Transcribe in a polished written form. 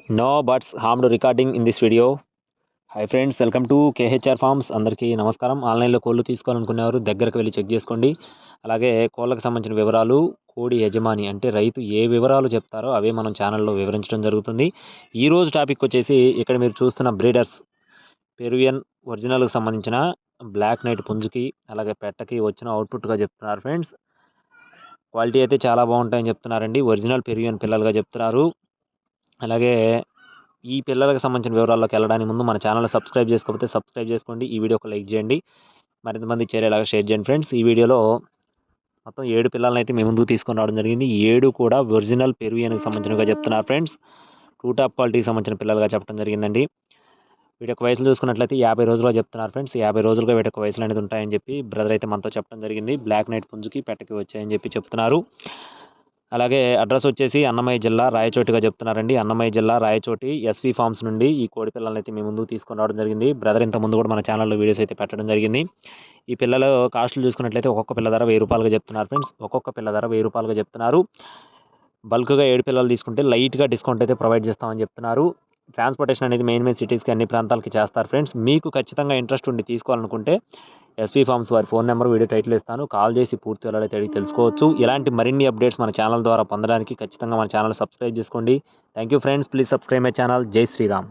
No buts harmed recording in this video. Hi friends, welcome to KHR forms. అందరికీ నమస్కారం. ఆన్లైన్లో కోళ్ళు తీసుకోవాలనుకునేవారు దగ్గరకు వెళ్ళి చెక్ చేసుకోండి. అలాగే కోళ్ళకు సంబంధించిన వివరాలు, కోడి యజమాని అంటే రైతు ఏ వివరాలు చెప్తారో అవే మనం ఛానల్లో వివరించడం జరుగుతుంది. ఈరోజు టాపిక్ వచ్చేసి ఇక్కడ మీరు చూస్తున్న బ్రీడర్స్ పెరువియన్ ఒరిజినల్కి సంబంధించిన బ్లాక్ నైట్ పుంజుకి అలాగే పెట్టకి వచ్చిన అవుట్పుట్గా చెప్తున్నారు ఫ్రెండ్స్. క్వాలిటీ అయితే చాలా బాగుంటాయని చెప్తున్నారండి. ఒరిజినల్ పెరువియన్ పిల్లలుగా చెప్తున్నారు. అలాగే ఈ పిల్లలకు సంబంధించిన వివరాల్లోకి వెళ్ళడానికి ముందు మన ఛానల్ సబ్స్క్రైబ్ చేసుకోకపోతే సబ్స్క్రైబ్ చేసుకోండి. ఈ వీడియోకి లైక్ చేయండి, మరింత మంది చేరేలాగా షేర్ చేయండి ఫ్రెండ్స్. ఈ వీడియోలో మొత్తం 7 పిల్లలను అయితే మేము ముందుకు తీసుకొని రావడం జరిగింది. 7 కూడా ఒరిజినల్ పెరువియన్కి సంబంధించినవిగా చెప్తున్నారు ఫ్రెండ్స్. టూ టాప్ క్వాలిటీకి సంబంధించిన పిల్లలుగా చెప్పడం జరిగిందండి. వీటి యొక్క వయసులు చూసుకున్నట్లయితే 50 రోజులుగా చెప్తున్నారు ఫ్రెండ్స్. 50 రోజులుగా వీటి యొక్క వయసులు అనేది ఉంటాయని చెప్పి బ్రదర్ అయితే మనతో చెప్పడం జరిగింది. బ్లాక్ నైట్ పుంజుకి పెట్టకి వచ్చాయని చెప్పి చెప్తున్నారు. అలాగే అడ్రస్ వచ్చేసి అన్నమయ్య జిల్లా రాయచోటిగా చెప్తున్నారండి. అన్నమయ్య జిల్లా రాయచోటి ఎస్వి ఫార్మ్స్ నుండి ఈ కోడి పిల్లలను అయితే మేము ముందుకు తీసుకొని రావడం జరిగింది. బ్రదర్ ఇంత ముందు కూడా మన ఛానల్లో వీడియోస్ అయితే పెట్టడం జరిగింది. ఈ పిల్లలు కాస్ట్లు చూసుకున్నట్లయితే ఒక్కొక్క పిల్ల ధర 1000 రూపాయలుగా చెప్తున్నారు ఫ్రెండ్స్. ఒక్కొక్క పిల్ల ధర 1000 రూపాయలుగా చెప్తున్నారు. బల్క్గా 7 పిల్లలు తీసుకుంటే లైట్గా డిస్కౌంట్ అయితే ప్రొవైడ్ చేస్తామని చెప్తున్నారు. ట్రాన్స్పోర్టేషన్ అనేది మెయిన్ సిటీస్కి అన్ని ప్రాంతాలకి చేస్తారు ఫ్రెండ్స్. మీకు ఖచ్చితంగా ఇంట్రెస్ట్ ఉండి తీసుకోవాలనుకుంటే ఎస్వి ఫార్మ్స్ వారి ఫోన్ నెంబర్ వీడియో టైటిల్ ఇస్తాను. కాల్ చేసి పూర్తి వివరాలు అడిగి తెలుసుకోవచ్చు. ఇలాంటి మరిన్ని అప్డేట్స్ మన ఛానల్ ద్వారా పొందడానికి ఖచ్చితంగా మన ఛానల్ సబ్స్క్రైబ్ చేసుకోండి. Thank you friends. Please subscribe my channel. జై శ్రీరామ్.